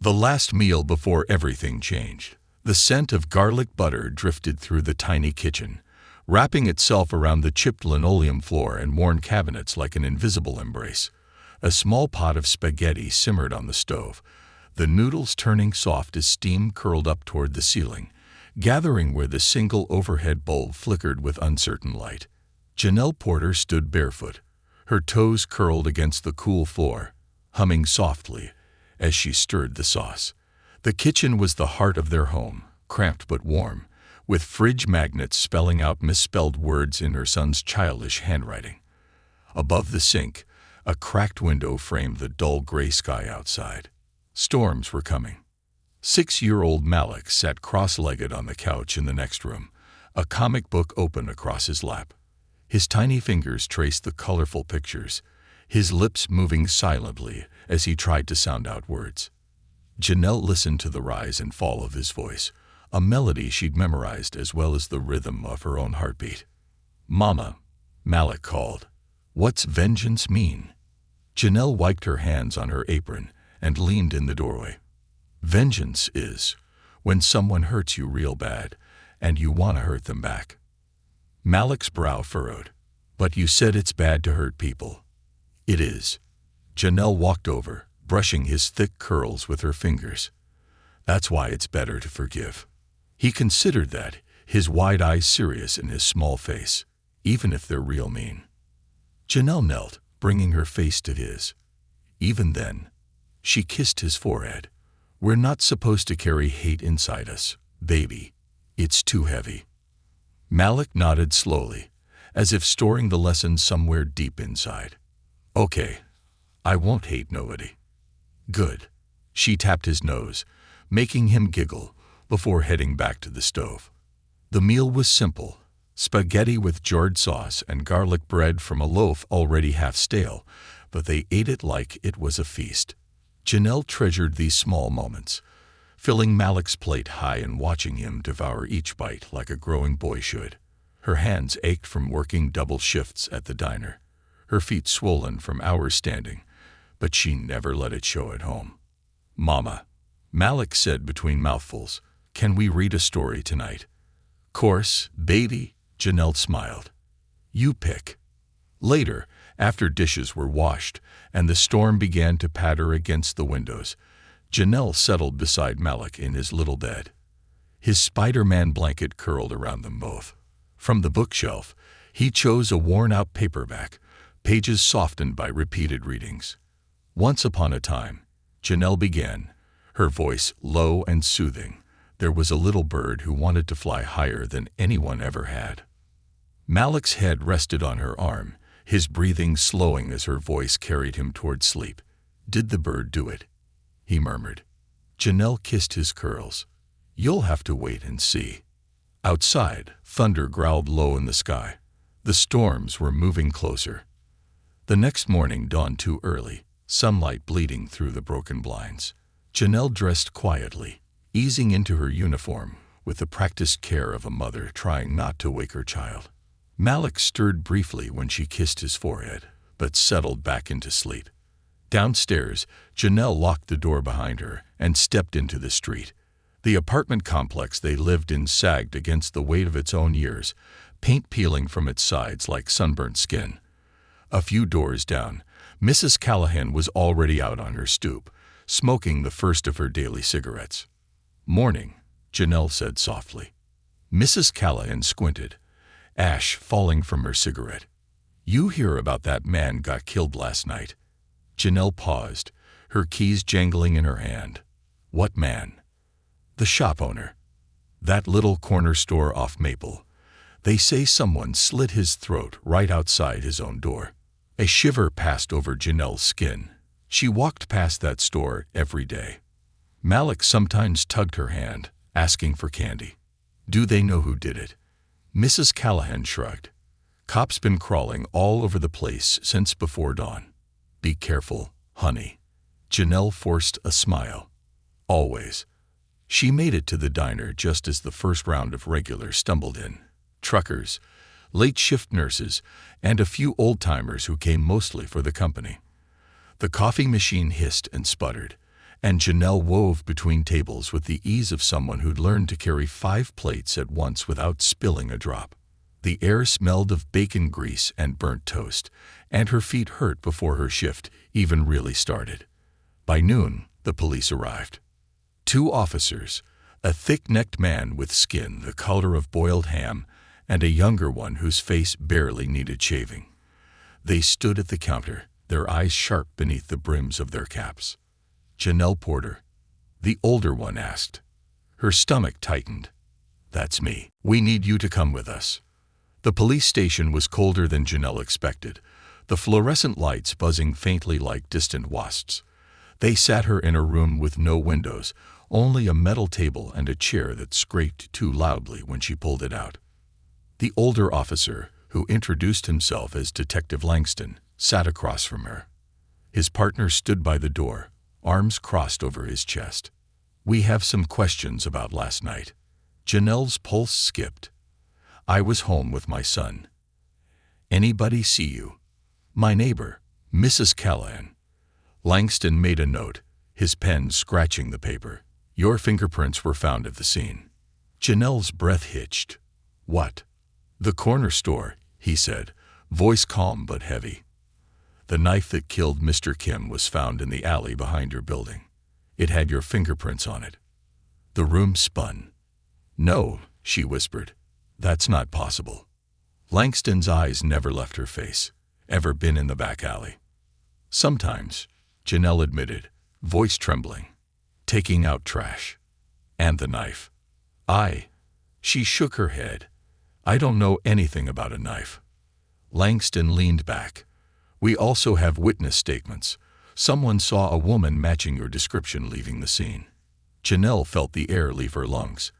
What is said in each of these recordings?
The last meal before everything changed. The scent of garlic butter drifted through the tiny kitchen, wrapping itself around the chipped linoleum floor and worn cabinets like an invisible embrace. A small pot of spaghetti simmered on the stove, the noodles turning soft as steam curled up toward the ceiling, gathering where the single overhead bulb flickered with uncertain light. Janelle Porter stood barefoot, her toes curled against the cool floor, humming softly as she stirred the sauce. The kitchen was the heart of their home, cramped but warm, with fridge magnets spelling out misspelled words in her son's childish handwriting. Above the sink, a cracked window framed the dull gray sky outside. Storms were coming. 6-year-old Malik sat cross-legged on the couch in the next room, a comic book open across his lap. His tiny fingers traced the colorful pictures, his lips moving silently as he tried to sound out words. Janelle listened to the rise and fall of his voice, a melody she'd memorized as well as the rhythm of her own heartbeat. "Mama," Malik called. "What's vengeance mean?" Janelle wiped her hands on her apron and leaned in the doorway. "Vengeance is when someone hurts you real bad and you want to hurt them back." Malik's brow furrowed. "But you said it's bad to hurt people." "It is." Janelle walked over, brushing his thick curls with her fingers. "That's why it's better to forgive." He considered that, his wide eyes serious in his small face, even if they're real mean. Janelle knelt, bringing her face to his. Even then, she kissed his forehead. "We're not supposed to carry hate inside us, baby. It's too heavy." Malik nodded slowly, as if storing the lesson somewhere deep inside. "Okay, I won't hate nobody." "Good." She tapped his nose, making him giggle, before heading back to the stove. The meal was simple: spaghetti with jarred sauce and garlic bread from a loaf already half stale, but they ate it like it was a feast. Janelle treasured these small moments, filling Malik's plate high and watching him devour each bite like a growing boy should. Her hands ached from working double shifts at the diner, her feet swollen from hours standing, but she never let it show at home. "Mama," Malik said between mouthfuls, "can we read a story tonight?" "Course, baby," Janelle smiled. "You pick." Later, after dishes were washed and the storm began to patter against the windows, Janelle settled beside Malik in his little bed. His Spider-Man blanket curled around them both. From the bookshelf, he chose a worn-out paperback, pages softened by repeated readings. "Once upon a time," Janelle began, her voice low and soothing, "there was a little bird who wanted to fly higher than anyone ever had." Malik's head rested on her arm, his breathing slowing as her voice carried him toward sleep. "Did the bird do it?" he murmured. Janelle kissed his curls. "You'll have to wait and see." Outside, thunder growled low in the sky. The storms were moving closer. The next morning dawned too early, sunlight bleeding through the broken blinds. Janelle dressed quietly, easing into her uniform with the practiced care of a mother trying not to wake her child. Malik stirred briefly when she kissed his forehead, but settled back into sleep. Downstairs, Janelle locked the door behind her and stepped into the street. The apartment complex they lived in sagged against the weight of its own years, paint peeling from its sides like sunburnt skin. A few doors down, Mrs. Callahan was already out on her stoop, smoking the first of her daily cigarettes. "Morning," Janelle said softly. Mrs. Callahan squinted, ash falling from her cigarette. "You hear about that man got killed last night?" Janelle paused, her keys jangling in her hand. "What man?" "The shop owner. That little corner store off Maple. They say someone slit his throat right outside his own door." A shiver passed over Janelle's skin. She walked past that store every day. Malik sometimes tugged her hand, asking for candy. "Do they know who did it?" Mrs. Callahan shrugged. "Cops been crawling all over the place since before dawn." "Be careful, honey." Janelle forced a smile. "Always." She made it to the diner just as the first round of regulars stumbled in. Truckers, late shift nurses, and a few old-timers who came mostly for the company. The coffee machine hissed and sputtered, and Janelle wove between tables with the ease of someone who'd learned to carry 5 plates at once without spilling a drop. The air smelled of bacon grease and burnt toast, and her feet hurt before her shift even really started. By noon, the police arrived. 2 officers, a thick-necked man with skin the color of boiled ham, and a younger one whose face barely needed shaving. They stood at the counter, their eyes sharp beneath the brims of their caps. "Janelle Porter?" the older one asked. Her stomach tightened. "That's me. We need you to come with us." The police station was colder than Janelle expected, the fluorescent lights buzzing faintly like distant wasps. They sat her in a room with no windows, only a metal table and a chair that scraped too loudly when she pulled it out. The older officer, who introduced himself as Detective Langston, sat across from her. His partner stood by the door, arms crossed over his chest. "We have some questions about last night." Janelle's pulse skipped. "I was home with my son." "Anybody see you?" "My neighbor, Mrs. Callahan." Langston made a note, his pen scratching the paper. "Your fingerprints were found at the scene." Janelle's breath hitched. "What?" "The corner store," he said, voice calm but heavy. "The knife that killed Mr. Kim was found in the alley behind your building. It had your fingerprints on it." The room spun. "No," she whispered. "That's not possible." Langston's eyes never left her face. "Ever been in the back alley?" "Sometimes," Janelle admitted, voice trembling. "Taking out trash." "And the knife?" She shook her head. "I don't know anything about a knife." Langston leaned back. "We also have witness statements. Someone saw a woman matching your description leaving the scene." Janelle felt the air leave her lungs.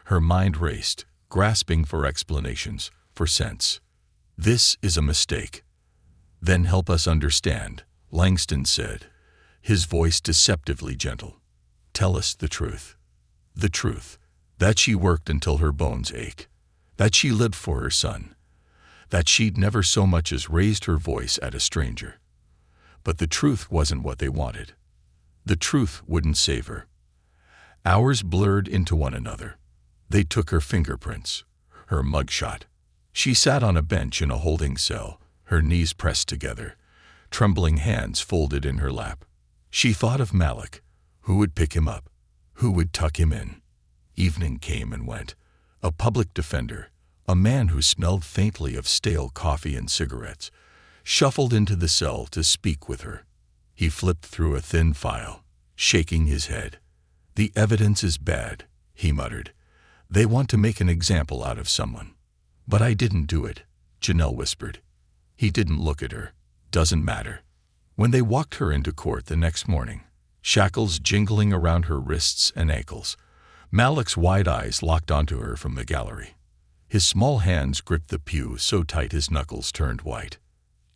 Her mind raced, grasping for explanations, for sense. "This is a mistake." "Then help us understand," Langston said, his voice deceptively gentle. "Tell us the truth." "The truth. That she worked until her bones ached. That she lived for her son. That she'd never so much as raised her voice at a stranger. But the truth wasn't what they wanted. The truth wouldn't save her." Hours blurred into one another. They took her fingerprints, her mugshot. She sat on a bench in a holding cell, her knees pressed together, trembling hands folded in her lap. She thought of Malik. Who would pick him up? Who would tuck him in? Evening came and went. A public defender, a man who smelled faintly of stale coffee and cigarettes, shuffled into the cell to speak with her. He flipped through a thin file, shaking his head. "The evidence is bad," he muttered. "They want to make an example out of someone." "But I didn't do it," Janelle whispered. He didn't look at her. "Doesn't matter." When they walked her into court the next morning, shackles jingling around her wrists and ankles, Malik's wide eyes locked onto her from the gallery. His small hands gripped the pew so tight his knuckles turned white.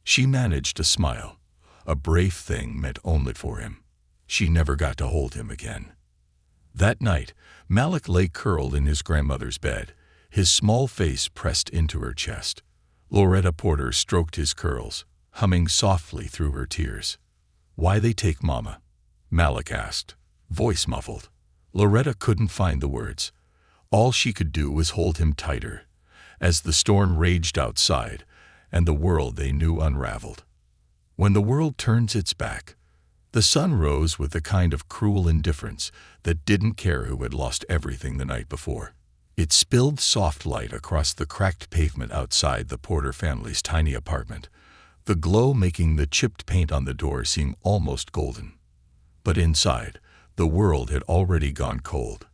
She managed a smile, a brave thing meant only for him. She never got to hold him again. That night, Malik lay curled in his grandmother's bed, his small face pressed into her chest. Loretta Porter stroked his curls, humming softly through her tears. "Why they take Mama?" Malik asked, voice muffled. Loretta couldn't find the words. All she could do was hold him tighter, as the storm raged outside and the world they knew unraveled. When the world turns its back, the sun rose with a kind of cruel indifference that didn't care who had lost everything the night before. It spilled soft light across the cracked pavement outside the Porter family's tiny apartment, the glow making the chipped paint on the door seem almost golden. But inside, the world had already gone cold.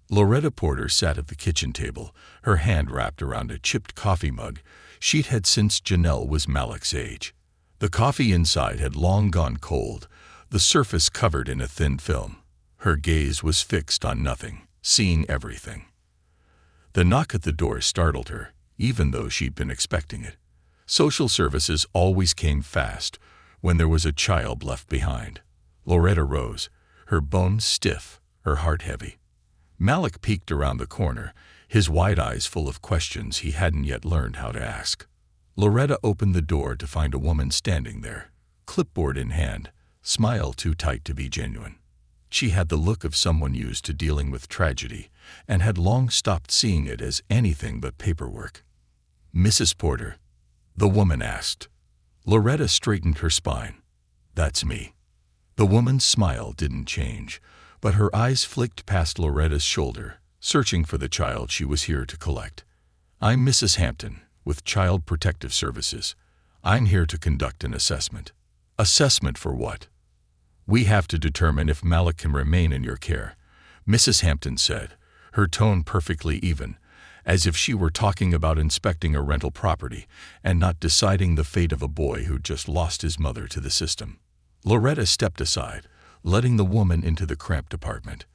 Loretta Porter sat at the kitchen table, her hand wrapped around a chipped coffee mug she'd had since Janelle was Malik's age. The coffee inside had long gone cold, the surface covered in a thin film. Her gaze was fixed on nothing, seeing everything. The knock at the door startled her, even though she'd been expecting it. Social services always came fast when there was a child left behind. Loretta rose, her bones stiff, her heart heavy. Malik peeked around the corner, his wide eyes full of questions he hadn't yet learned how to ask. Loretta opened the door to find a woman standing there, clipboard in hand, smile too tight to be genuine. She had the look of someone used to dealing with tragedy and had long stopped seeing it as anything but paperwork. "Mrs. Porter?" the woman asked. Loretta straightened her spine. "That's me." The woman's smile didn't change, but her eyes flicked past Loretta's shoulder, searching for the child she was here to collect. "I'm Mrs. Hampton, with Child Protective Services. I'm here to conduct an assessment." "Assessment for what?" "We have to determine if Malik can remain in your care," Mrs. Hampton said, her tone perfectly even, as if she were talking about inspecting a rental property and not deciding the fate of a boy who just lost his mother to the system. Loretta stepped aside, letting the woman into the cramped apartment.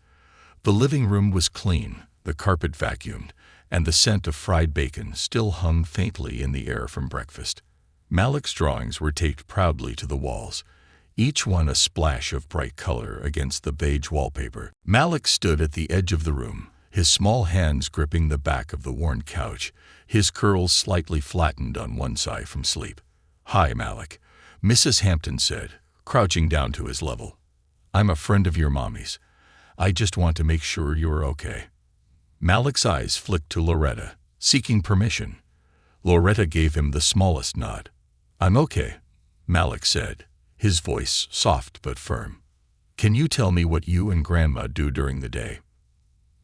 The living room was clean, the carpet vacuumed, and the scent of fried bacon still hung faintly in the air from breakfast. Malik's drawings were taped proudly to the walls, each one a splash of bright color against the beige wallpaper. Malik stood at the edge of the room, his small hands gripping the back of the worn couch, his curls slightly flattened on one side from sleep. "Hi, Malik," Mrs. Hampton said, crouching down to his level. "I'm a friend of your mommy's. I just want to make sure you're okay." Malik's eyes flicked to Loretta, seeking permission. Loretta gave him the smallest nod. "I'm okay," Malik said, his voice soft but firm. "Can you tell me what you and Grandma do during the day?"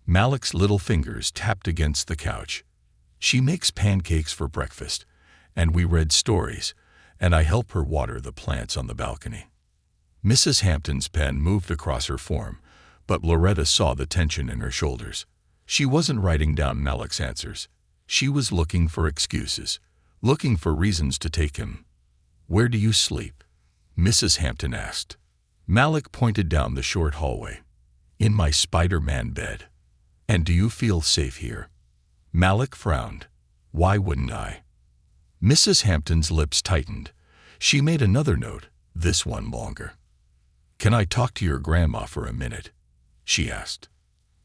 Malik's little fingers tapped against the couch. "She makes pancakes for breakfast, and we read stories, and I help her water the plants on the balcony." Mrs. Hampton's pen moved across her form, but Loretta saw the tension in her shoulders. She wasn't writing down Malik's answers. She was looking for excuses, looking for reasons to take him. "Where do you sleep?" Mrs. Hampton asked. Malik pointed down the short hallway. "In my Spider-Man bed." "And do you feel safe here?" Malik frowned. "Why wouldn't I?" Mrs. Hampton's lips tightened. She made another note, this one longer. "Can I talk to your grandma for a minute?" she asked.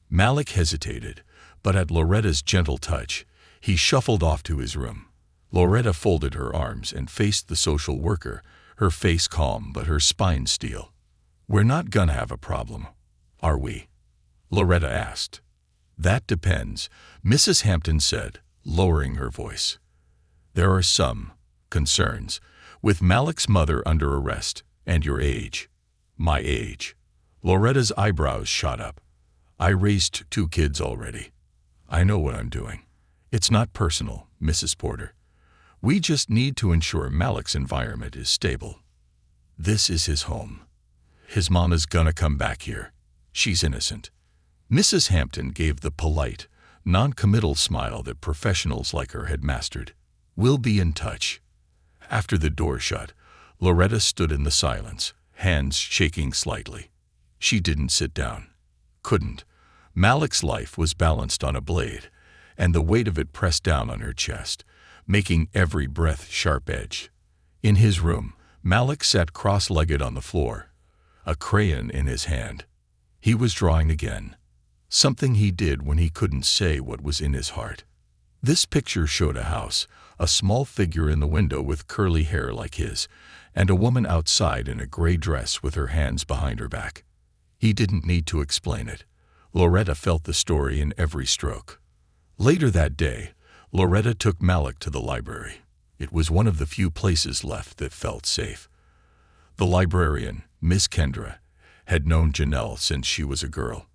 Malik hesitated, but at Loretta's gentle touch, he shuffled off to his room. Loretta folded her arms and faced the social worker, her face calm but her spine steel. "We're not gonna have a problem, are we?" Loretta asked. "That depends," Mrs. Hampton said, lowering her voice. "There are some concerns, with Malik's mother under arrest, and your age." "My age." Loretta's eyebrows shot up. "I raised 2 kids already. I know what I'm doing. It's not personal, Mrs. Porter. We just need to ensure Malik's environment is stable. This is his home. His mom is gonna come back here. She's innocent." Mrs. Hampton gave the polite, non-committal smile that professionals like her had mastered. "We'll be in touch." After the door shut, Loretta stood in the silence, hands shaking slightly. She didn't sit down. Couldn't. Malik's life was balanced on a blade, and the weight of it pressed down on her chest, making every breath sharp-edged. In his room, Malik sat cross-legged on the floor, a crayon in his hand. He was drawing again, something he did when he couldn't say what was in his heart. This picture showed a house, a small figure in the window with curly hair like his, and a woman outside in a gray dress with her hands behind her back. He didn't need to explain it. Loretta felt the story in every stroke. Later that day, Loretta took Malik to the library. It was one of the few places left that felt safe. The librarian, Miss Kendra, had known Janelle since she was a girl.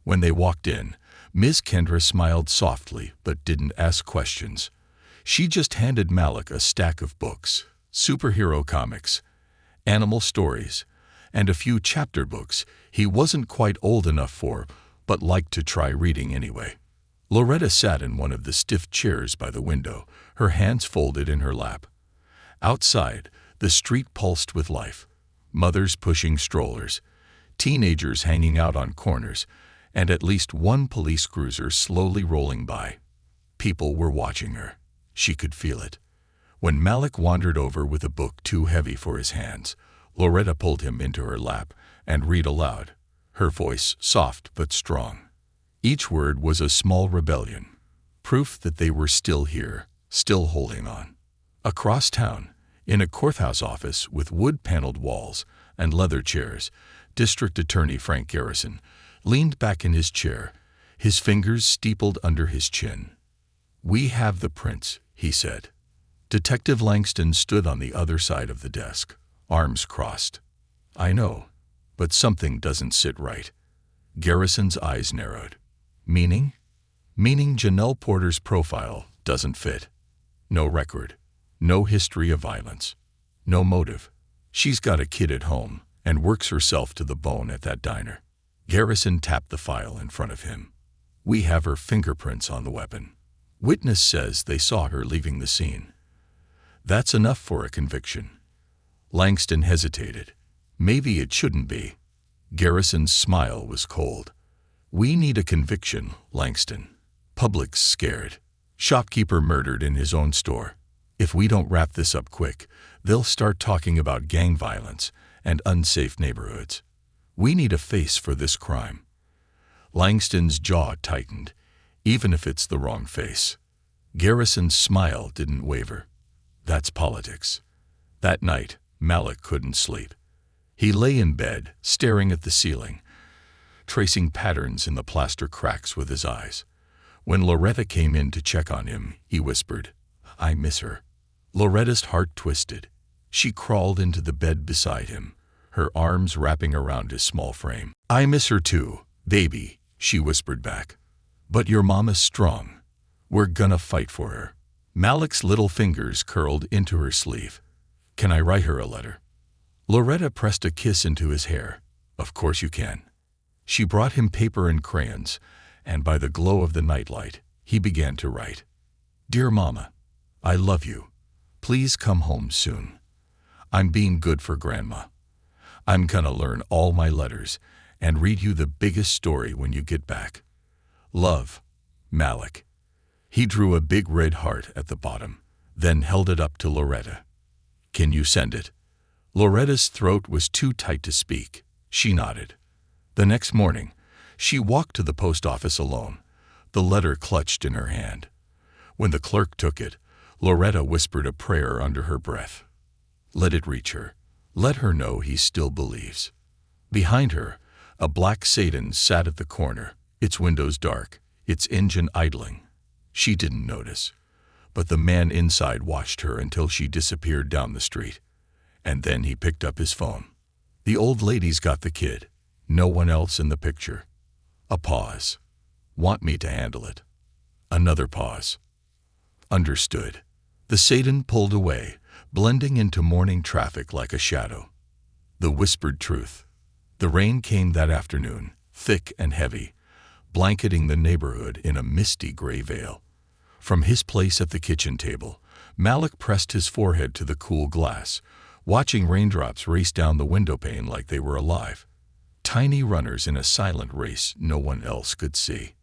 When they walked in, Miss Kendra smiled softly but didn't ask questions. She just handed Malik a stack of books, superhero comics, animal stories, and a few chapter books he wasn't quite old enough for, but liked to try reading anyway. Loretta sat in one of the stiff chairs by the window, her hands folded in her lap. Outside, the street pulsed with life. Mothers pushing strollers, teenagers hanging out on corners, and at least one police cruiser slowly rolling by. People were watching her. She could feel it. When Malik wandered over with a book too heavy for his hands, Loretta pulled him into her lap and read aloud, her voice soft but strong. Each word was a small rebellion, proof that they were still here, still holding on. Across town, in a courthouse office with wood-paneled walls and leather chairs, District Attorney Frank Garrison leaned back in his chair, his fingers steepled under his chin. "We have the prints," he said. Detective Langston stood on the other side of the desk, arms crossed. "I know, but something doesn't sit right." Garrison's eyes narrowed. "Meaning?" "Meaning Janelle Porter's profile doesn't fit. No record, no history of violence, no motive. She's got a kid at home and works herself to the bone at that diner." Garrison tapped the file in front of him. "We have her fingerprints on the weapon. Witness says they saw her leaving the scene." "That's enough for a conviction." Langston hesitated. "Maybe it shouldn't be." Garrison's smile was cold. "We need a conviction, Langston. Public's scared. Shopkeeper murdered in his own store. If we don't wrap this up quick, they'll start talking about gang violence and unsafe neighborhoods. We need a face for this crime." Langston's jaw tightened, even if it's the wrong face. Garrison's smile didn't waver. "That's politics." That night, Malik couldn't sleep. He lay in bed, staring at the ceiling, tracing patterns in the plaster cracks with his eyes. When Loretta came in to check on him, he whispered, "I miss her." Loretta's heart twisted. She crawled into the bed beside him, her arms wrapping around his small frame. "I miss her too, baby," she whispered back. "But your mama's strong. We're gonna fight for her." Malik's little fingers curled into her sleeve. "Can I write her a letter?" Loretta pressed a kiss into his hair. "Of course you can." She brought him paper and crayons, and by the glow of the nightlight, he began to write. "Dear Mama, I love you. Please come home soon. I'm being good for Grandma. I'm gonna learn all my letters and read you the biggest story when you get back. Love, Malik." He drew a big red heart at the bottom, then held it up to Loretta. "Can you send it?" Loretta's throat was too tight to speak. She nodded. The next morning, she walked to the post office alone, the letter clutched in her hand. When the clerk took it, Loretta whispered a prayer under her breath. Let it reach her. Let her know he still believes. Behind her, a black sedan sat at the corner, its windows dark, its engine idling. She didn't notice, but the man inside watched her until she disappeared down the street. And then he picked up his phone. The old lady's got the kid. No one else in the picture. A pause. "Want me to handle it?" Another pause. "Understood." The sedan pulled away, blending into morning traffic like a shadow. The whispered truth. The rain came that afternoon, thick and heavy, blanketing the neighborhood in a misty gray veil. From his place at the kitchen table, Malik pressed his forehead to the cool glass, watching raindrops race down the windowpane like they were alive. Tiny runners in a silent race no one else could see.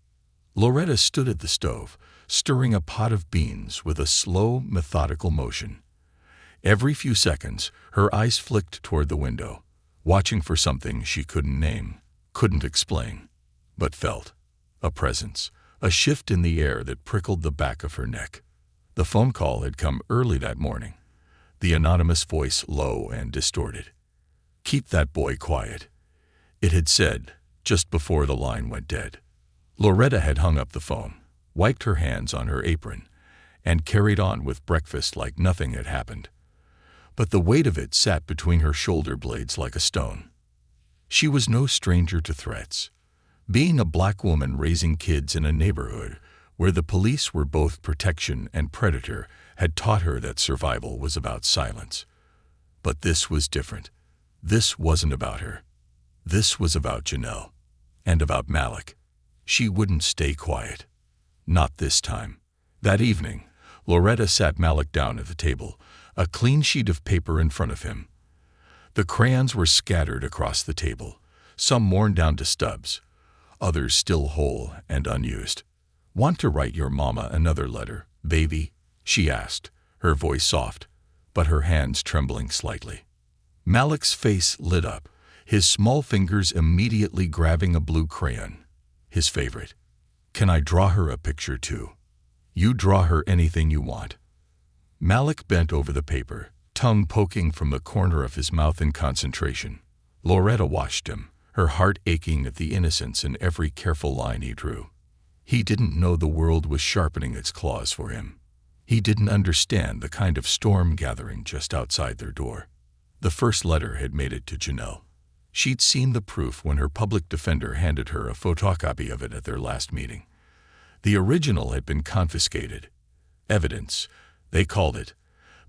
Loretta stood at the stove, stirring a pot of beans with a slow, methodical motion. Every few seconds, her eyes flicked toward the window, watching for something she couldn't name, couldn't explain, but felt. A presence, a shift in the air that prickled the back of her neck. The phone call had come early that morning, the anonymous voice low and distorted. "Keep that boy quiet," it had said just before the line went dead. Loretta had hung up the phone, wiped her hands on her apron, and carried on with breakfast like nothing had happened. But the weight of it sat between her shoulder blades like a stone. She was no stranger to threats. Being a black woman raising kids in a neighborhood where the police were both protection and predator had taught her that survival was about silence. But this was different. This wasn't about her. This was about Janelle. And about Malik. She wouldn't stay quiet. Not this time. That evening, Loretta sat Malik down at the table, a clean sheet of paper in front of him. The crayons were scattered across the table, some worn down to stubs, others still whole and unused. "Want to write your mama another letter, baby?" she asked, her voice soft, but her hands trembling slightly. Malik's face lit up, his small fingers immediately grabbing a blue crayon, his favorite. "Can I draw her a picture too?" "You draw her anything you want." Malik bent over the paper, tongue poking from the corner of his mouth in concentration. Loretta watched him, her heart aching at the innocence in every careful line he drew. He didn't know the world was sharpening its claws for him. He didn't understand the kind of storm gathering just outside their door. The first letter had made it to Janelle. She'd seen the proof when her public defender handed her a photocopy of it at their last meeting. The original had been confiscated. Evidence, they called it.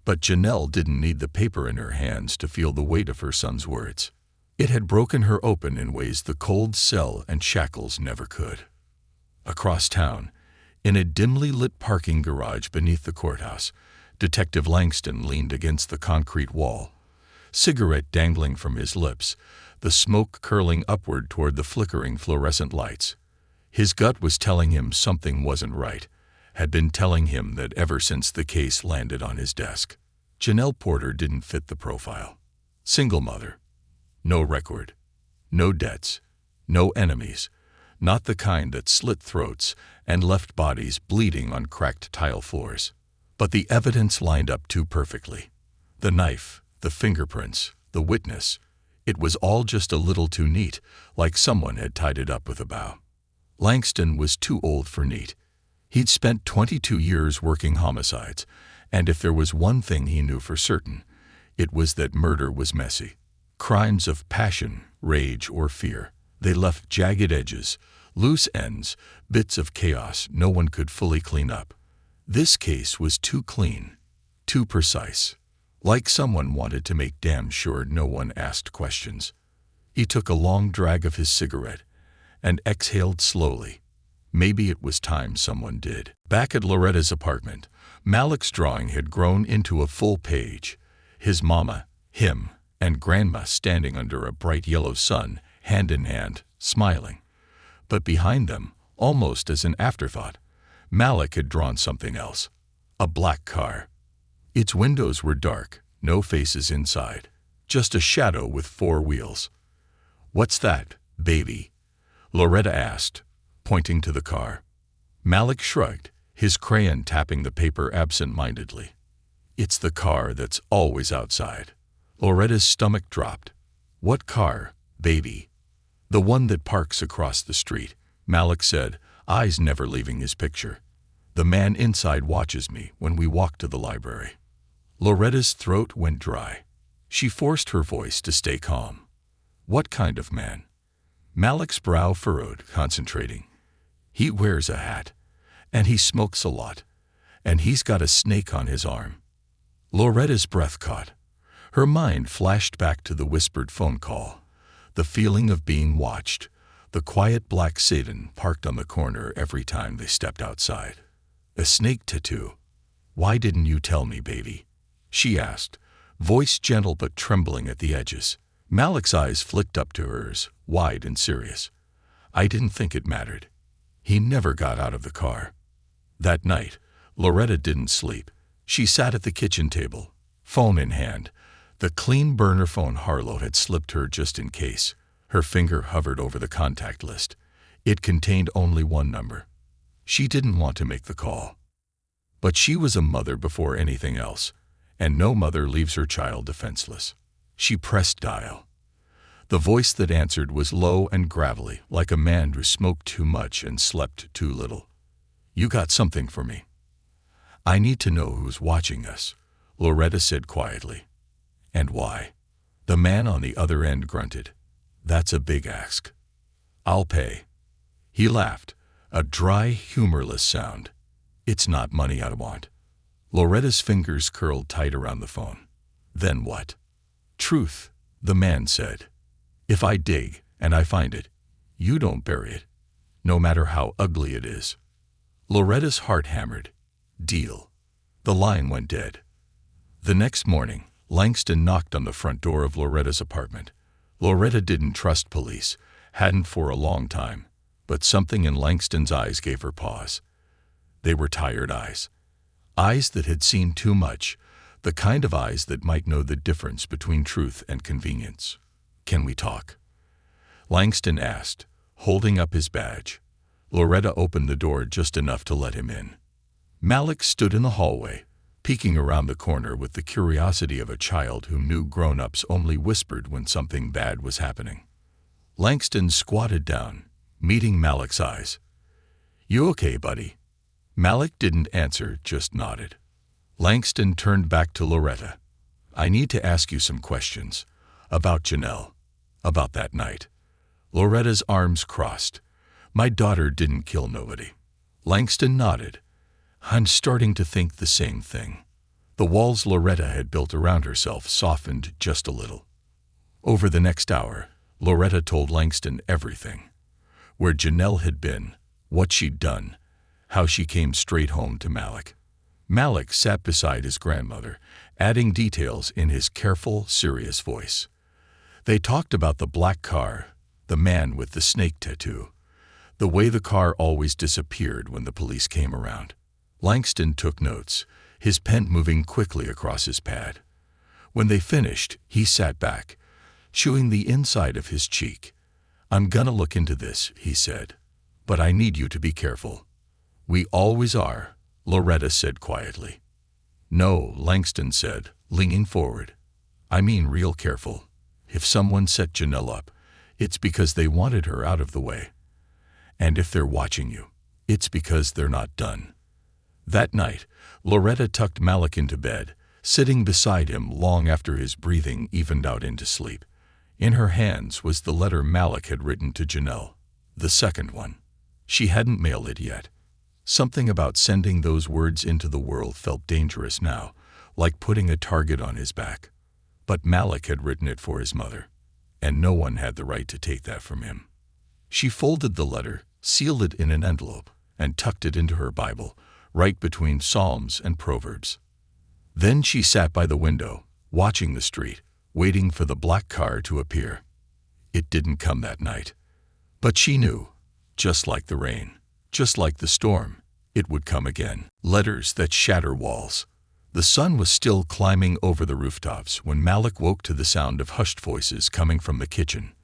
But Janelle didn't need the paper in her hands to feel the weight of her son's words. It had broken her open in ways the cold cell and shackles never could. Across town, in a dimly lit parking garage beneath the courthouse, Detective Langston leaned against the concrete wall, cigarette dangling from his lips, the smoke curling upward toward the flickering fluorescent lights. His gut was telling him something wasn't right, had been telling him that ever since the case landed on his desk. Janelle Porter didn't fit the profile. Single mother. No record. No debts. No enemies. Not the kind that slit throats and left bodies bleeding on cracked tile floors. But the evidence lined up too perfectly. The knife, the fingerprints, the witness. It was all just a little too neat, like someone had tied it up with a bow. Langston was too old for neat. He'd spent 22 years working homicides, and if there was one thing he knew for certain, it was that murder was messy. Crimes of passion, rage, or fear. They left jagged edges, loose ends, bits of chaos no one could fully clean up. This case was too clean, too precise, like someone wanted to make damn sure no one asked questions. He took a long drag of his cigarette and exhaled slowly. Maybe it was time someone did. Back at Loretta's apartment, Malik's drawing had grown into a full page. His mama, him, and grandma standing under a bright yellow sun, hand in hand, smiling. But behind them, almost as an afterthought, Malik had drawn something else. A black car. Its windows were dark, no faces inside, just a shadow with 4 wheels. "What's that, baby?" Loretta asked, pointing to the car. Malik shrugged, his crayon tapping the paper absent-mindedly. "It's the car that's always outside." Loretta's stomach dropped. "What car, baby?" "The one that parks across the street," Malik said, eyes never leaving his picture. "The man inside watches me when we walk to the library." Loretta's throat went dry. She forced her voice to stay calm. "What kind of man?" Malik's brow furrowed, concentrating. "He wears a hat, and he smokes a lot, and he's got a snake on his arm." Loretta's breath caught. Her mind flashed back to the whispered phone call, the feeling of being watched, the quiet black sedan parked on the corner every time they stepped outside. A snake tattoo. "Why didn't you tell me, baby?" she asked, voice gentle but trembling at the edges. Malik's eyes flicked up to hers, wide and serious. "I didn't think it mattered." He never got out of the car. That night, Loretta didn't sleep. She sat at the kitchen table, phone in hand. The clean burner phone Harlow had slipped her just in case. Her finger hovered over the contact list. It contained only one number. She didn't want to make the call. But she was a mother before anything else, and no mother leaves her child defenseless. She pressed dial. The voice that answered was low and gravelly, like a man who smoked too much and slept too little. "You got something for me?" "I need to know who's watching us," Loretta said quietly. "And why?" The man on the other end grunted. "That's a big ask." "I'll pay." He laughed, a dry, humorless sound. "It's not money I want." Loretta's fingers curled tight around the phone. "Then what?" "Truth," the man said. "If I dig and I find it, you don't bury it, no matter how ugly it is." Loretta's heart hammered. Deal. The line went dead. The next morning, Langston knocked on the front door of Loretta's apartment. Loretta didn't trust police, hadn't for a long time, but something in Langston's eyes gave her pause. They were tired eyes. Eyes that had seen too much, the kind of eyes that might know the difference between truth and convenience. "Can we talk?" Langston asked, holding up his badge. Loretta opened the door just enough to let him in. Malik stood in the hallway, peeking around the corner with the curiosity of a child who knew grown-ups only whispered when something bad was happening. Langston squatted down, meeting Malik's eyes. "You okay, buddy?" Malik didn't answer, just nodded. Langston turned back to Loretta. "I need to ask you some questions. About Janelle. About that night." Loretta's arms crossed. "My daughter didn't kill nobody." Langston nodded. "I'm starting to think the same thing." The walls Loretta had built around herself softened just a little. Over the next hour, Loretta told Langston everything. Where Janelle had been, what she'd done, how she came straight home to Malik. Malik sat beside his grandmother, adding details in his careful, serious voice. They talked about the black car, the man with the snake tattoo, the way the car always disappeared when the police came around. Langston took notes, his pen moving quickly across his pad. When they finished, he sat back, chewing the inside of his cheek. "I'm gonna look into this," he said. "But I need you to be careful." "We always are," Loretta said quietly. "No," Langston said, leaning forward. "I mean real careful. If someone set Janelle up, it's because they wanted her out of the way. And if they're watching you, it's because they're not done." That night, Loretta tucked Malik into bed, sitting beside him long after his breathing evened out into sleep. In her hands was the letter Malik had written to Janelle, the second one. She hadn't mailed it yet. Something about sending those words into the world felt dangerous now, like putting a target on his back. But Malik had written it for his mother, and no one had the right to take that from him. She folded the letter, sealed it in an envelope, and tucked it into her Bible, right between Psalms and Proverbs. Then she sat by the window, watching the street, waiting for the black car to appear. It didn't come that night. But she knew, just like the rain, just like the storm, it would come again. Letters that shatter walls. The sun was still climbing over the rooftops when Malik woke to the sound of hushed voices coming from the kitchen.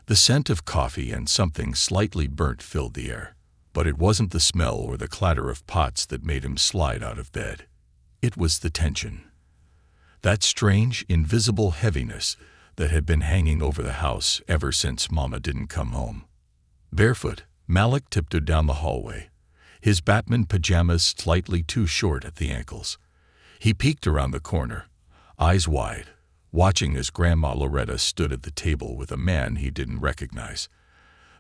The scent of coffee and something slightly burnt filled the air, but it wasn't the smell or the clatter of pots that made him slide out of bed. It was the tension. That strange, invisible heaviness that had been hanging over the house ever since Mama didn't come home. Barefoot, Malik tiptoed down the hallway, his Batman pajamas slightly too short at the ankles. He peeked around the corner, eyes wide, watching as Grandma Loretta stood at the table with a man he didn't recognize.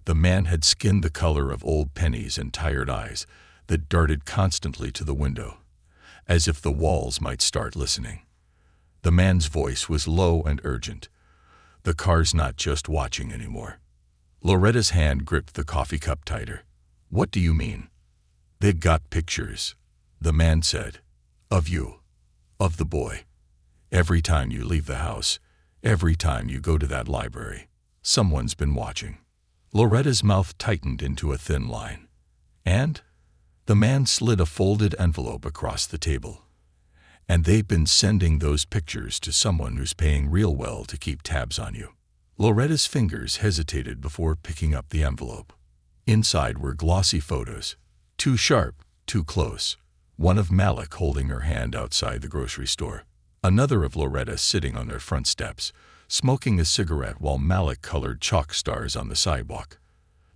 The man had skin the color of old pennies and tired eyes that darted constantly to the window, as if the walls might start listening. The man's voice was low and urgent. "The car's not just watching anymore." Loretta's hand gripped the coffee cup tighter. "What do you mean?" "They got pictures," the man said. "Of you. Of the boy. Every time you leave the house, every time you go to that library, someone's been watching." Loretta's mouth tightened into a thin line. "And?" The man slid a folded envelope across the table. "And they've been sending those pictures to someone who's paying real well to keep tabs on you." Loretta's fingers hesitated before picking up the envelope. Inside were glossy photos, too sharp, too close. One of Malik holding her hand outside the grocery store. Another of Loretta sitting on their front steps, smoking a cigarette while Malik colored chalk stars on the sidewalk.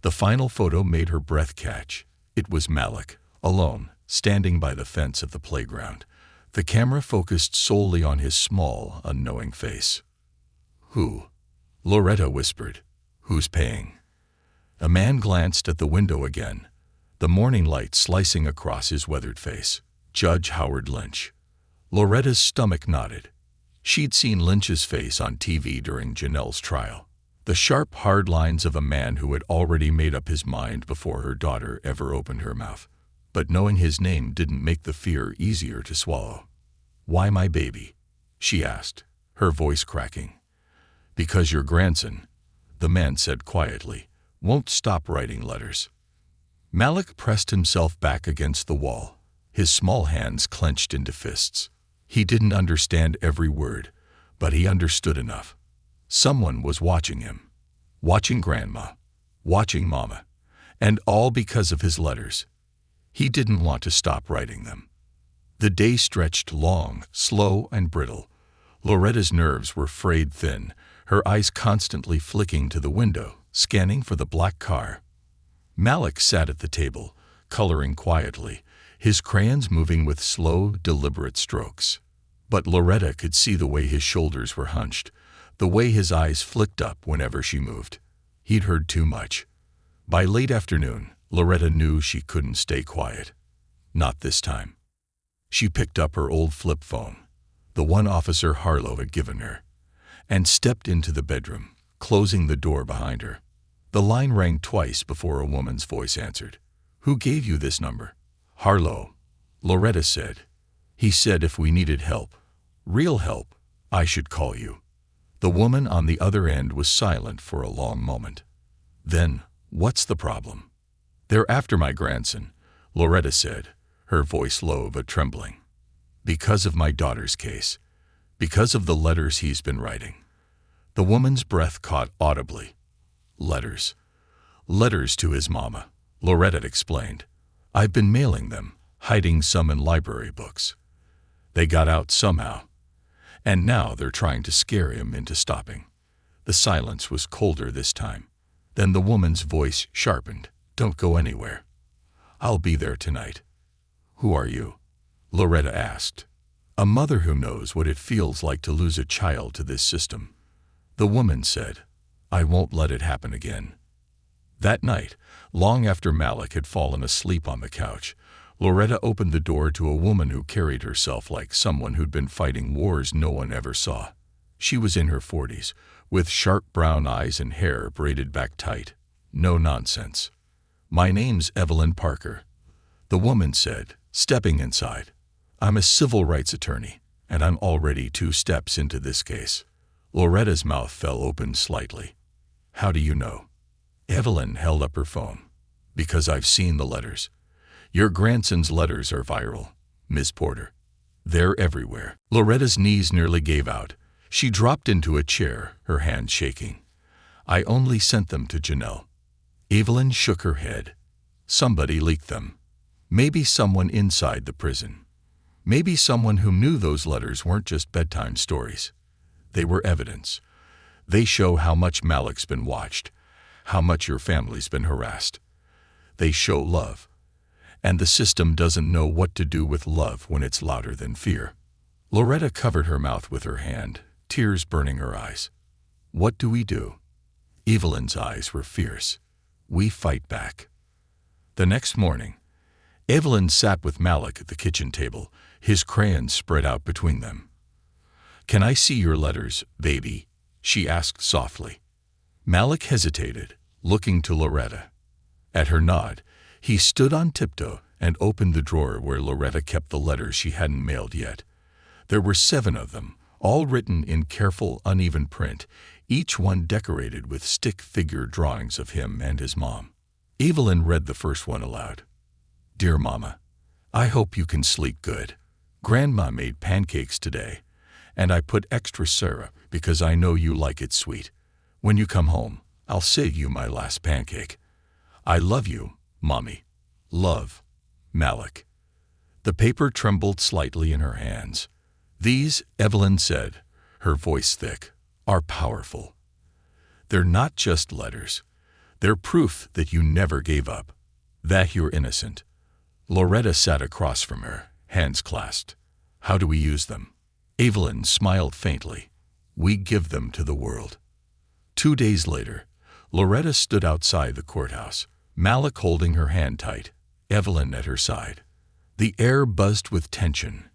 The final photo made her breath catch. It was Malik, alone, standing by the fence of the playground. The camera focused solely on his small, unknowing face. "Who?" Loretta whispered. "Who's paying?" A man glanced at the window again, the morning light slicing across his weathered face. Judge Howard Lynch. Loretta's stomach knotted. She'd seen Lynch's face on TV during Janelle's trial. The sharp, hard lines of a man who had already made up his mind before her daughter ever opened her mouth. But knowing his name didn't make the fear easier to swallow. "Why my baby?" she asked, her voice cracking. "Because your grandson," the man said quietly, "won't stop writing letters." Malik pressed himself back against the wall, his small hands clenched into fists. He didn't understand every word, but he understood enough. Someone was watching him, watching Grandma, watching Mama, and all because of his letters. He didn't want to stop writing them. The day stretched long, slow, and brittle. Loretta's nerves were frayed thin, her eyes constantly flicking to the window, scanning for the black car. Malik sat at the table, coloring quietly, his crayons moving with slow, deliberate strokes. But Loretta could see the way his shoulders were hunched, the way his eyes flicked up whenever she moved. He'd heard too much. By late afternoon, Loretta knew she couldn't stay quiet. Not this time. She picked up her old flip phone, the one Officer Harlow had given her, and stepped into the bedroom, closing the door behind her. The line rang twice before a woman's voice answered. "Who gave you this number?" "Harlow," Loretta said. "He said if we needed help, real help, I should call you." The woman on the other end was silent for a long moment. "Then, what's the problem?" "They're after my grandson," Loretta said, her voice low but trembling. "Because of my daughter's case. Because of the letters he's been writing." The woman's breath caught audibly. "Letters. Letters to his mama," Loretta explained. "I've been mailing them, hiding some in library books. They got out somehow. And now they're trying to scare him into stopping." The silence was colder this time. Then the woman's voice sharpened. "Don't go anywhere. I'll be there tonight." "Who are you?" Loretta asked. "A mother who knows what it feels like to lose a child to this system." The woman said, "I won't let it happen again." That night, long after Malik had fallen asleep on the couch, Loretta opened the door to a woman who carried herself like someone who'd been fighting wars no one ever saw. She was in her 40s, with sharp brown eyes and hair braided back tight. No nonsense. "My name's Evelyn Parker," the woman said, stepping inside. "I'm a civil rights attorney, and I'm already 2 steps into this case." Loretta's mouth fell open slightly. "How do you know?" Evelyn held up her phone. "Because I've seen the letters. Your grandson's letters are viral, Miss Porter. They're everywhere." Loretta's knees nearly gave out. She dropped into a chair, her hands shaking. "I only sent them to Janelle." Evelyn shook her head. "Somebody leaked them. Maybe someone inside the prison. Maybe someone who knew those letters weren't just bedtime stories. They were evidence. They show how much Malik's been watched, how much your family's been harassed. They show love. And the system doesn't know what to do with love when it's louder than fear." Loretta covered her mouth with her hand, tears burning her eyes. "What do we do?" Evelyn's eyes were fierce. "We fight back." The next morning, Evelyn sat with Malik at the kitchen table, his crayons spread out between them. "Can I see your letters, baby?" she asked softly. Malik hesitated, looking to Loretta. At her nod, he stood on tiptoe and opened the drawer where Loretta kept the letters she hadn't mailed yet. There were 7 of them, all written in careful, uneven print, each one decorated with stick figure drawings of him and his mom. Evelyn read the first one aloud. "Dear Mama, I hope you can sleep good. Grandma made pancakes today, and I put extra syrup because I know you like it sweet. When you come home, I'll save you my last pancake. I love you, Mommy. Love, Malik." The paper trembled slightly in her hands. "These," Evelyn said, her voice thick, "are powerful. They're not just letters. They're proof that you never gave up, that you're innocent." Loretta sat across from her, hands clasped. "How do we use them?" Evelyn smiled faintly. "We give them to the world." 2 days later, Loretta stood outside the courthouse, Malik holding her hand tight, Evelyn at her side. The air buzzed with tension.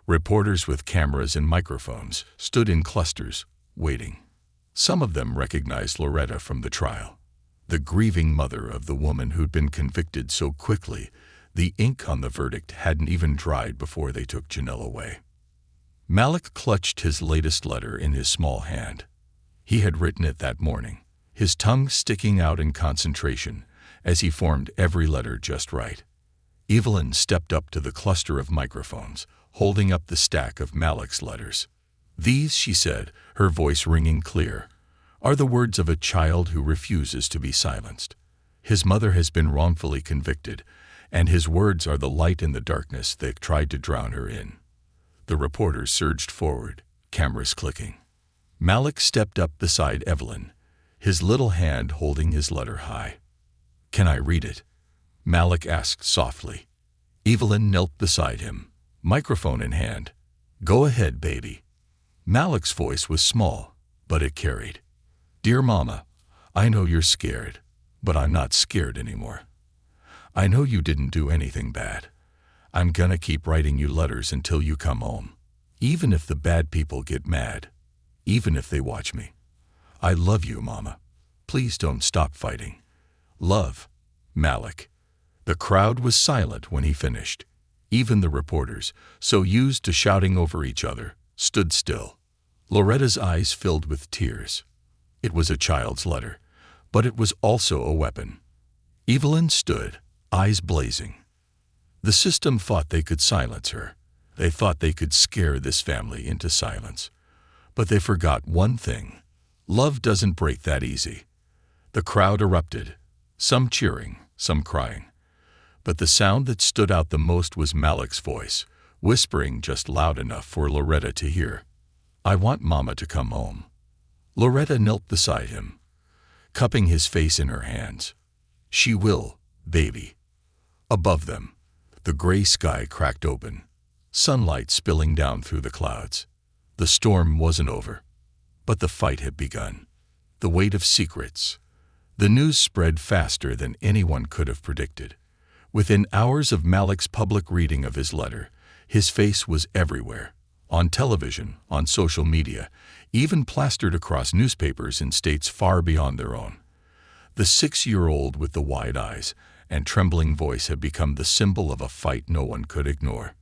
Reporters with cameras and microphones stood in clusters, waiting. Some of them recognized Loretta from the trial, the grieving mother of the woman who'd been convicted so quickly the ink on the verdict hadn't even dried before they took Janelle away. Malik clutched his latest letter in his small hand. He had written it that morning, his tongue sticking out in concentration as he formed every letter just right. Evelyn stepped up to the cluster of microphones, holding up the stack of Malik's letters. "These," she said, her voice ringing clear, "are the words of a child who refuses to be silenced. His mother has been wrongfully convicted, and his words are the light in the darkness they tried to drown her in." The reporters surged forward, cameras clicking. Malik stepped up beside Evelyn, his little hand holding his letter high. "Can I read it?" Malik asked softly. Evelyn knelt beside him, microphone in hand. "Go ahead, baby." Malik's voice was small, but it carried. "Dear Mama, I know you're scared, but I'm not scared anymore. I know you didn't do anything bad. I'm gonna keep writing you letters until you come home, even if the bad people get mad, even if they watch me. I love you, Mama. Please don't stop fighting. Love, Malik." The crowd was silent when he finished. Even the reporters, so used to shouting over each other, stood still. Loretta's eyes filled with tears. It was a child's letter, but it was also a weapon. Evelyn stood, eyes blazing. The system thought they could silence her. They thought they could scare this family into silence. But they forgot one thing. Love doesn't break that easy. The crowd erupted, some cheering, some crying. But the sound that stood out the most was Malik's voice, whispering just loud enough for Loretta to hear. "I want Mama to come home." Loretta knelt beside him, cupping his face in her hands. "She will, baby." Above them, the gray sky cracked open, sunlight spilling down through the clouds. The storm wasn't over, but the fight had begun. The weight of secrets. The news spread faster than anyone could have predicted. Within hours of Malik's public reading of his letter, his face was everywhere. On television, on social media, even plastered across newspapers in states far beyond their own. The 6-year-old with the wide eyes and trembling voice had become the symbol of a fight no one could ignore.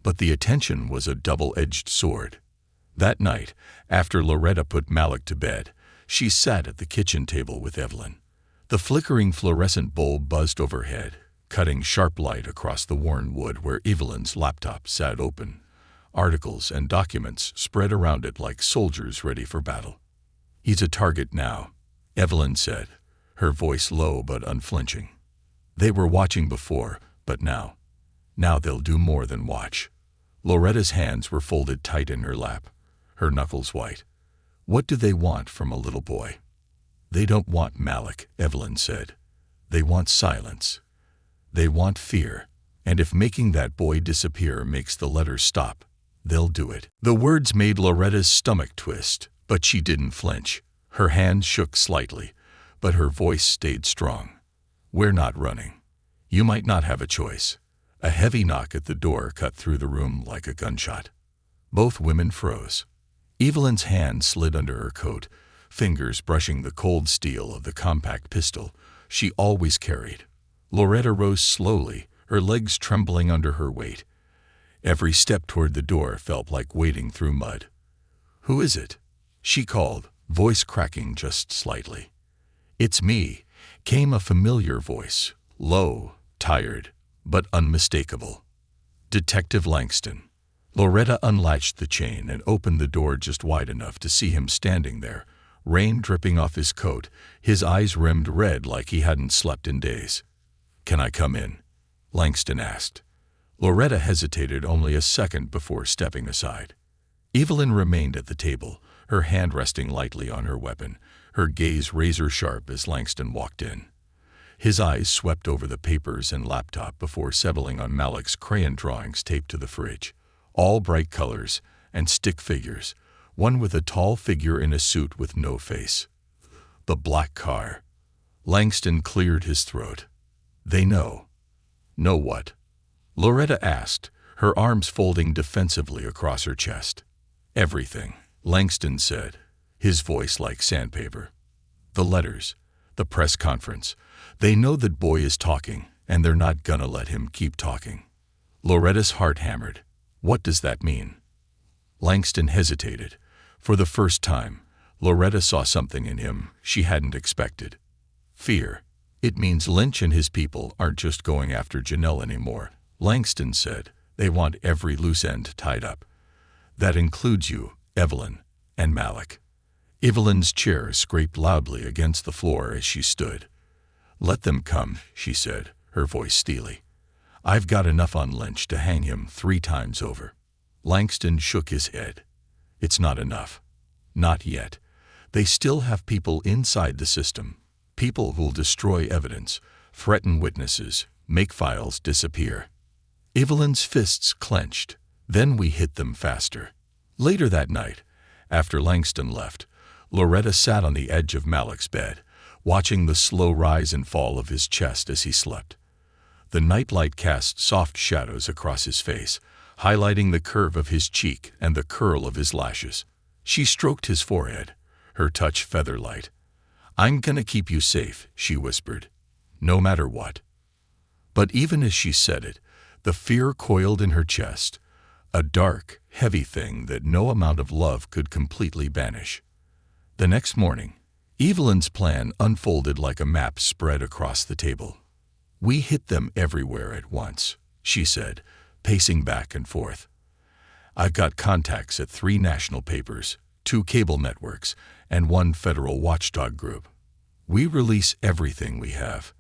But the attention was a double-edged sword. That night, after Loretta put Malik to bed, she sat at the kitchen table with Evelyn. The flickering fluorescent bulb buzzed overhead, cutting sharp light across the worn wood where Evelyn's laptop sat open. Articles and documents spread around it like soldiers ready for battle. "He's a target now," Evelyn said, her voice low but unflinching. "They were watching before, but now they'll do more than watch." Loretta's hands were folded tight in her lap, her knuckles white. "What do they want from a little boy?" "They don't want Malik," Evelyn said. "They want silence. They want fear, and if making that boy disappear makes the letters stop, they'll do it." The words made Loretta's stomach twist, but she didn't flinch. Her hands shook slightly, but her voice stayed strong. "We're not running. You might not have a choice." A heavy knock at the door cut through the room like a gunshot. Both women froze. Evelyn's hand slid under her coat, fingers brushing the cold steel of the compact pistol she always carried. Loretta rose slowly, her legs trembling under her weight. Every step toward the door felt like wading through mud. "Who is it?" she called, voice cracking just slightly. "It's me," came a familiar voice, low, tired, but unmistakable. "Detective Langston." Loretta unlatched the chain and opened the door just wide enough to see him standing there, rain dripping off his coat, his eyes rimmed red like he hadn't slept in days. "Can I come in?" Langston asked. Loretta hesitated only a second before stepping aside. Evelyn remained at the table, her hand resting lightly on her weapon, her gaze razor-sharp as Langston walked in. His eyes swept over the papers and laptop before settling on Malik's crayon drawings taped to the fridge. All bright colors and stick figures, one with a tall figure in a suit with no face. The black car. Langston cleared his throat. "They know." "Know what?" Loretta asked, her arms folding defensively across her chest. "Everything," Langston said, his voice like sandpaper. "The letters, the press conference. They know that boy is talking, and they're not gonna let him keep talking." Loretta's heart hammered. "What does that mean?" Langston hesitated. For the first time, Loretta saw something in him she hadn't expected. Fear. "It means Lynch and his people aren't just going after Janelle anymore," Langston said. "They want every loose end tied up. That includes you, Evelyn, and Malik." Evelyn's chair scraped loudly against the floor as she stood. "Let them come," she said, her voice steely. "I've got enough on Lynch to hang him 3 times over." Langston shook his head. "It's not enough. Not yet. They still have people inside the system, people who'll destroy evidence, threaten witnesses, make files disappear. Evelyn's fists clenched. Then we hit them faster. Later that night, after Langston left, Loretta sat on the edge of Malik's bed, watching the slow rise and fall of his chest as he slept. The nightlight cast soft shadows across his face, highlighting the curve of his cheek and the curl of his lashes. She stroked his forehead, her touch feather-light. "I'm gonna keep you safe," she whispered, "no matter what." But even as she said it, the fear coiled in her chest, a dark, heavy thing that no amount of love could completely banish. The next morning, Evelyn's plan unfolded like a map spread across the table. "We hit them everywhere at once," she said, pacing back and forth. "I've got contacts at 3 national papers, 2 cable networks, and 1 federal watchdog group. We release everything we have.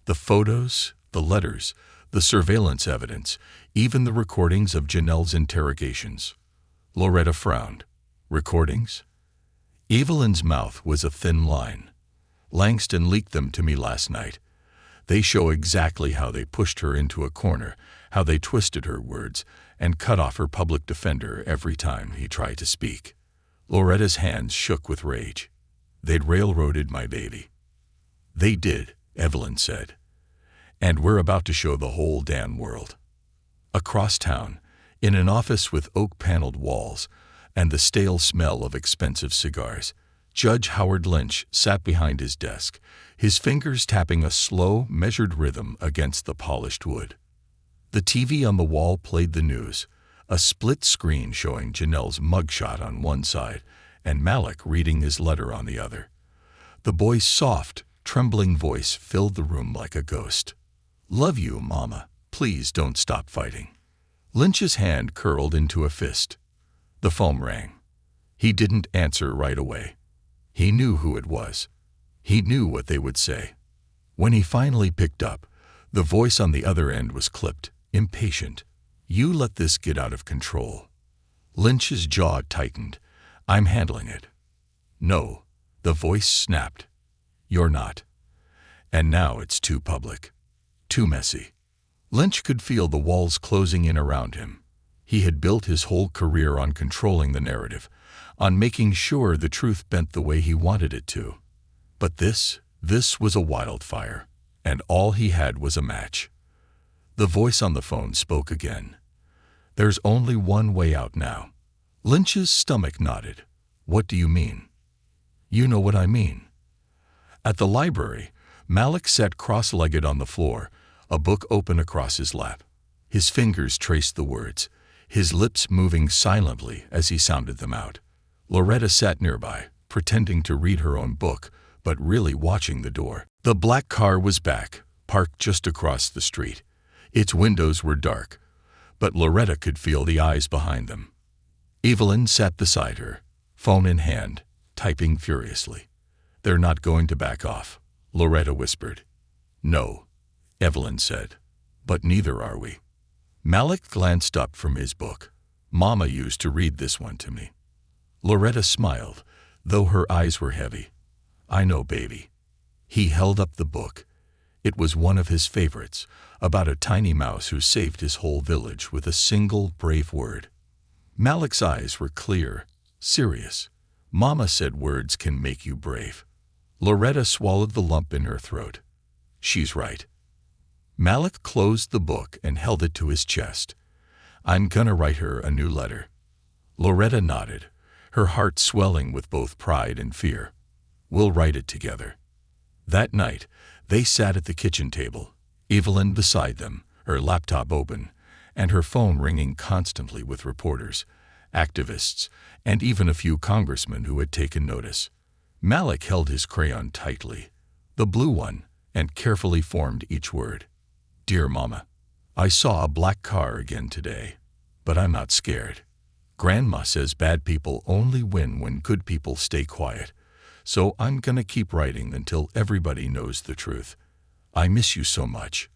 The photos, the letters, the surveillance evidence, even the recordings of Janelle's interrogations." Loretta frowned. "Recordings?" Evelyn's mouth was a thin line. "Langston leaked them to me last night. They show exactly how they pushed her into a corner, how they twisted her words, and cut off her public defender every time he tried to speak." Loretta's hands shook with rage. "They'd railroaded my baby." "They did," Evelyn said. "And we're about to show the whole damn world." Across town, in an office with oak-paneled walls and the stale smell of expensive cigars, Judge Howard Lynch sat behind his desk, his fingers tapping a slow, measured rhythm against the polished wood. The TV on the wall played the news, a split screen showing Janelle's mugshot on one side and Malik reading his letter on the other. The boy's soft, trembling voice filled the room like a ghost. "Love you, Mama. Please don't stop fighting." Lynch's hand curled into a fist. The phone rang. He didn't answer right away. He knew who it was. He knew what they would say. When he finally picked up, the voice on the other end was clipped, impatient. "You let this get out of control." Lynch's jaw tightened. "I'm handling it." "No," the voice snapped. "You're not. And now it's too public. Too messy." Lynch could feel the walls closing in around him. He had built his whole career on controlling the narrative, on making sure the truth bent the way he wanted it to. But this was a wildfire, and all he had was a match. The voice on the phone spoke again. "There's only one way out now." Lynch's stomach nodded. "What do you mean?" "You know what I mean." At the library, Malik sat cross-legged on the floor, a book open across his lap. His fingers traced the words, his lips moving silently as he sounded them out. Loretta sat nearby, pretending to read her own book, but really watching the door. The black car was back, parked just across the street. Its windows were dark, but Loretta could feel the eyes behind them. Evelyn sat beside her, phone in hand, typing furiously. "They're not going to back off," Loretta whispered. "No," Evelyn said, "but neither are we." Malik glanced up from his book. "Mama used to read this one to me." Loretta smiled, though her eyes were heavy. "I know, baby." He held up the book. It was one of his favorites, about a tiny mouse who saved his whole village with a single brave word. Malik's eyes were clear, serious. "Mama said words can make you brave." Loretta swallowed the lump in her throat. "She's right." Malik closed the book and held it to his chest. "I'm gonna write her a new letter." Loretta nodded, her heart swelling with both pride and fear. "We'll write it together." That night, they sat at the kitchen table, Evelyn beside them, her laptop open, and her phone ringing constantly with reporters, activists, and even a few congressmen who had taken notice. Malik held his crayon tightly, the blue one, and carefully formed each word. "Dear Mama, I saw a black car again today, but I'm not scared. Grandma says bad people only win when good people stay quiet, so I'm gonna keep writing until everybody knows the truth. I miss you so much.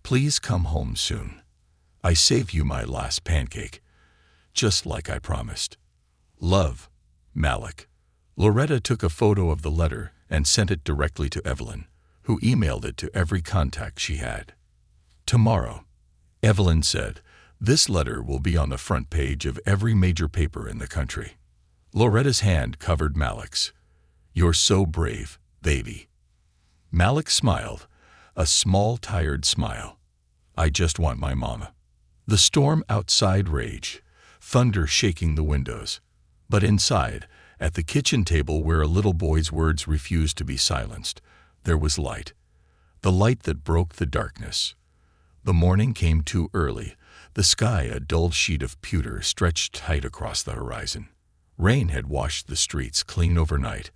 Please come home soon. I saved you my last pancake, just like I promised. Love, Malik." Loretta took a photo of the letter and sent it directly to Evelyn, who emailed it to every contact she had. "Tomorrow," Evelyn said, "this letter will be on the front page of every major paper in the country." Loretta's hand covered Malik's. "You're so brave, baby." Malik smiled, a small, tired smile. "I just want my mama." The storm outside raged, thunder shaking the windows. But inside, at the kitchen table where a little boy's words refused to be silenced, there was light. The light that broke the darkness. The morning came too early, the sky a dull sheet of pewter stretched tight across the horizon. Rain had washed the streets clean overnight,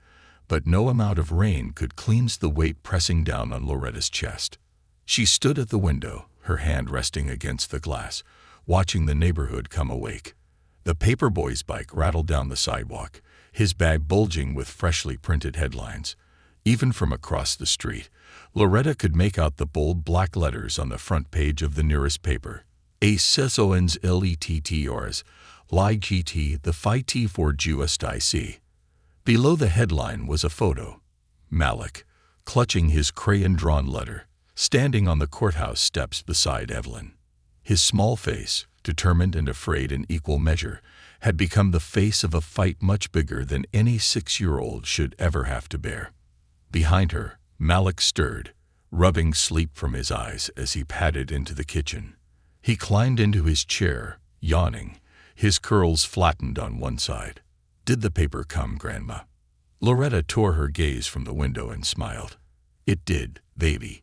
but no amount of rain could cleanse the weight pressing down on Loretta's chest. She stood at the window, her hand resting against the glass, watching the neighborhood come awake. The paperboy's bike rattled down the sidewalk, his bag bulging with freshly printed headlines. Even from across the street, Loretta could make out the bold black letters on the front page of the nearest paper. A Sessons Letters, LIGT, the fight for justice. Below the headline was a photo. Malik, clutching his crayon-drawn letter, standing on the courthouse steps beside Evelyn. His small face, determined and afraid in equal measure, had become the face of a fight much bigger than any 6-year-old should ever have to bear. Behind her, Malik stirred, rubbing sleep from his eyes as he padded into the kitchen. He climbed into his chair, yawning, his curls flattened on one side. "Did the paper come, Grandma?" Loretta tore her gaze from the window and smiled. "It did, baby."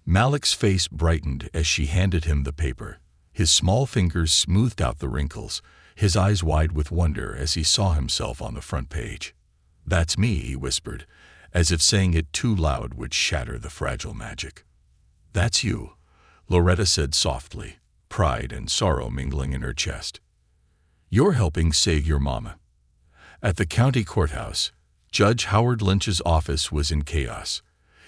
Malik's face brightened as she handed him the paper. His small fingers smoothed out the wrinkles, his eyes wide with wonder as he saw himself on the front page. "That's me," he whispered, as if saying it too loud would shatter the fragile magic. "That's you," Loretta said softly, pride and sorrow mingling in her chest. "You're helping save your mama." At the county courthouse, Judge Howard Lynch's office was in chaos.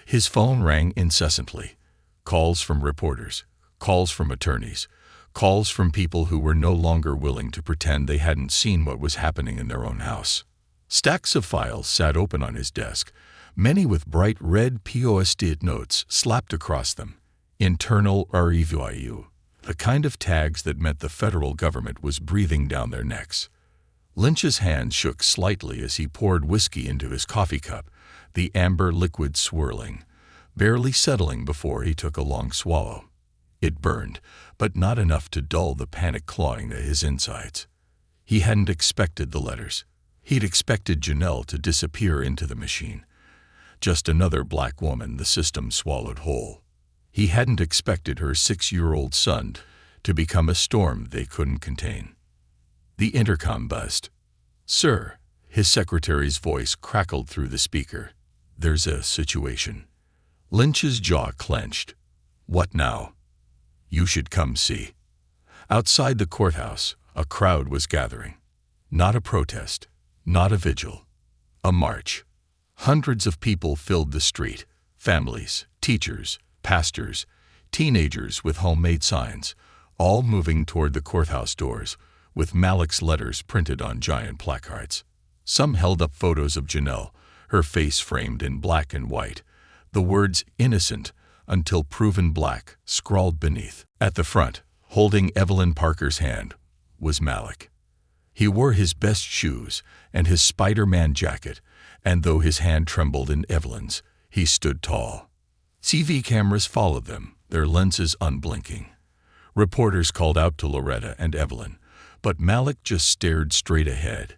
His phone rang incessantly. Calls from reporters, calls from attorneys, calls from people who were no longer willing to pretend they hadn't seen what was happening in their own house. Stacks of files sat open on his desk, many with bright red post-it notes slapped across them. Internal review, the kind of tags that meant the federal government was breathing down their necks. Lynch's hand shook slightly as he poured whiskey into his coffee cup, the amber liquid swirling, barely settling before he took a long swallow. It burned, but not enough to dull the panic clawing at his insides. He hadn't expected the letters. He'd expected Janelle to disappear into the machine. Just another black woman the system swallowed whole. He hadn't expected her 6-year-old son to become a storm they couldn't contain. The intercom buzzed. "Sir," his secretary's voice crackled through the speaker. "There's a situation." Lynch's jaw clenched. "What now?" "You should come see." Outside the courthouse, a crowd was gathering. Not a protest, not a vigil, a march. Hundreds of people filled the street, families, teachers, pastors, teenagers with homemade signs, all moving toward the courthouse doors, with Malik's letters printed on giant placards. Some held up photos of Janelle, her face framed in black and white, the words "innocent until proven black" scrawled beneath. At the front, holding Evelyn Parker's hand, was Malik. He wore his best shoes and his Spider-Man jacket, and though his hand trembled in Evelyn's, he stood tall. TV cameras followed them, their lenses unblinking. Reporters called out to Loretta and Evelyn, but Malik just stared straight ahead,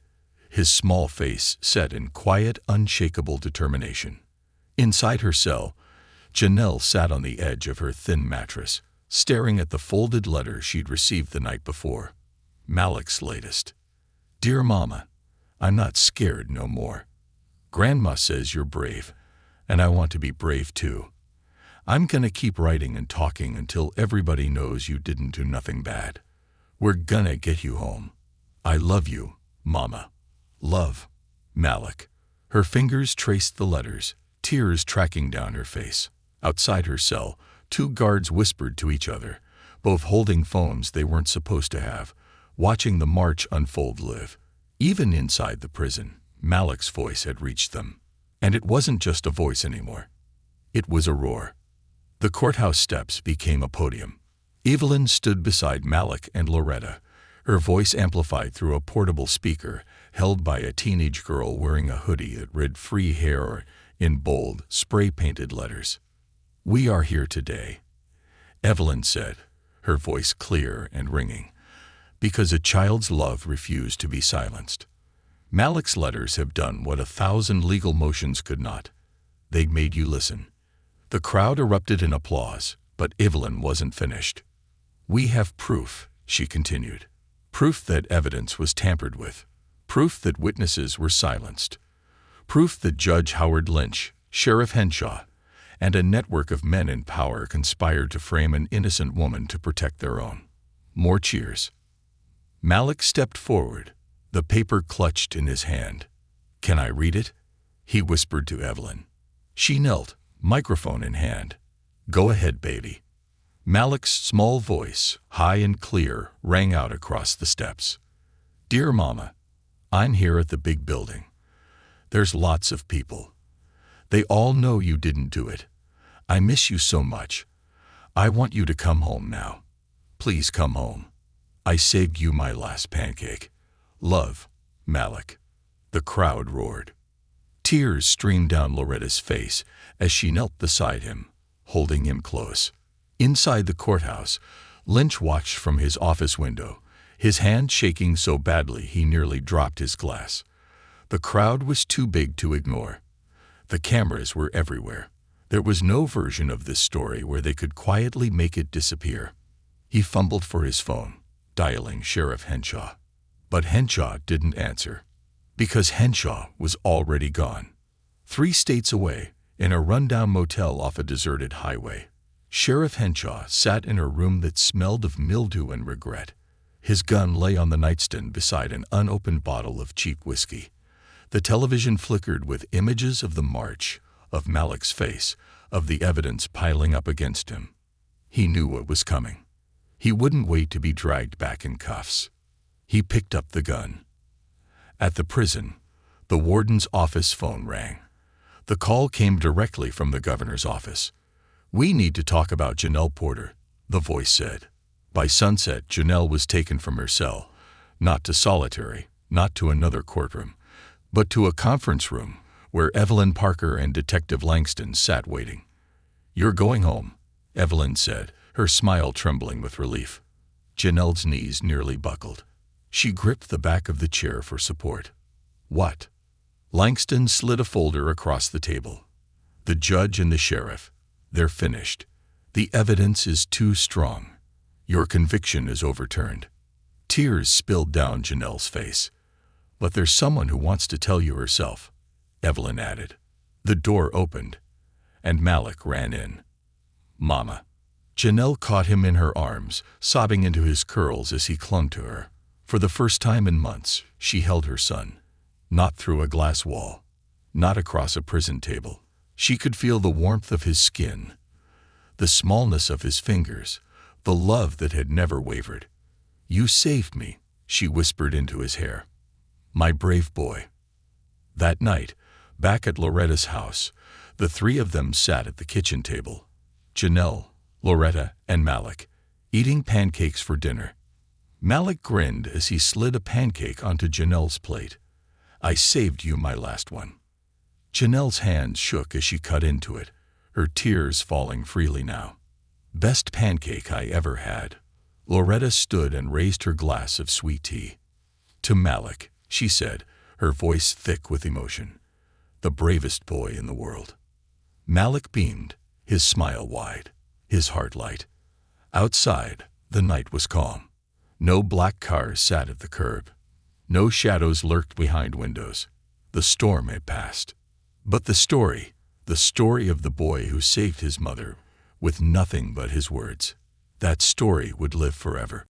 his small face set in quiet, unshakable determination. Inside her cell, Janelle sat on the edge of her thin mattress, staring at the folded letter she'd received the night before. Malik's latest. "Dear Mama, I'm not scared no more. Grandma says you're brave, and I want to be brave too. I'm gonna keep writing and talking until everybody knows you didn't do nothing bad. We're gonna get you home. I love you, Mama. Love, Malik." Her fingers traced the letters, tears tracking down her face. Outside her cell, 2 guards whispered to each other, both holding phones they weren't supposed to have, watching the march unfold live. Even inside the prison, Malik's voice had reached them. And it wasn't just a voice anymore. It was a roar. The courthouse steps became a podium. Evelyn stood beside Malik and Loretta, her voice amplified through a portable speaker held by a teenage girl wearing a hoodie that read "Free Hair" in bold, spray-painted letters. "We are here today," Evelyn said, her voice clear and ringing, "because a child's love refused to be silenced. Malik's letters have done what 1,000 legal motions could not. They made you listen." The crowd erupted in applause, but Evelyn wasn't finished. "We have proof," she continued. "Proof that evidence was tampered with. Proof that witnesses were silenced. Proof that Judge Howard Lynch, Sheriff Henshaw, and a network of men in power conspired to frame an innocent woman to protect their own." More cheers. Malik stepped forward, the paper clutched in his hand. "Can I read it?" he whispered to Evelyn. She knelt, microphone in hand. "Go ahead, baby." Malik's small voice, high and clear, rang out across the steps. "Dear Mama, I'm here at the big building. There's lots of people. They all know you didn't do it. I miss you so much. I want you to come home now. Please come home. I saved you my last pancake. Love, Malik." The crowd roared. Tears streamed down Loretta's face as she knelt beside him, holding him close. Inside the courthouse, Lynch watched from his office window, his hand shaking so badly he nearly dropped his glass. The crowd was too big to ignore. The cameras were everywhere. There was no version of this story where they could quietly make it disappear. He fumbled for his phone, dialing Sheriff Henshaw. But Henshaw didn't answer. Because Henshaw was already gone. 3 states away, in a rundown motel off a deserted highway. Sheriff Henshaw sat in a room that smelled of mildew and regret. His gun lay on the nightstand beside an unopened bottle of cheap whiskey. The television flickered with images of the march, of Malik's face, of the evidence piling up against him. He knew what was coming. He wouldn't wait to be dragged back in cuffs. He picked up the gun. At the prison, the warden's office phone rang. The call came directly from the governor's office. "We need to talk about Janelle Porter," the voice said. By sunset, Janelle was taken from her cell, not to solitary, not to another courtroom, but to a conference room where Evelyn Parker and Detective Langston sat waiting. "You're going home," Evelyn said, her smile trembling with relief. Janelle's knees nearly buckled. She gripped the back of the chair for support. "What?" Langston slid a folder across the table. "The judge and the sheriff. They're finished. The evidence is too strong. Your conviction is overturned." Tears spilled down Janelle's face. "But there's someone who wants to tell you herself," Evelyn added. The door opened, and Malik ran in. "Mama." Janelle caught him in her arms, sobbing into his curls as he clung to her. For the first time in months, she held her son. Not through a glass wall, not across a prison table. She could feel the warmth of his skin, the smallness of his fingers, the love that had never wavered. "You saved me," she whispered into his hair. "My brave boy." That night, back at Loretta's house, the 3 of them sat at the kitchen table. Janelle, Loretta, and Malik, eating pancakes for dinner. Malik grinned as he slid a pancake onto Janelle's plate. "I saved you my last one." Janelle's hands shook as she cut into it, her tears falling freely now. "Best pancake I ever had." Loretta stood and raised her glass of sweet tea. "To Malik," she said, her voice thick with emotion. "The bravest boy in the world." Malik beamed, his smile wide, his heart light. Outside, the night was calm. No black cars sat at the curb. No shadows lurked behind windows. The storm had passed. But the story of the boy who saved his mother with nothing but his words, that story would live forever.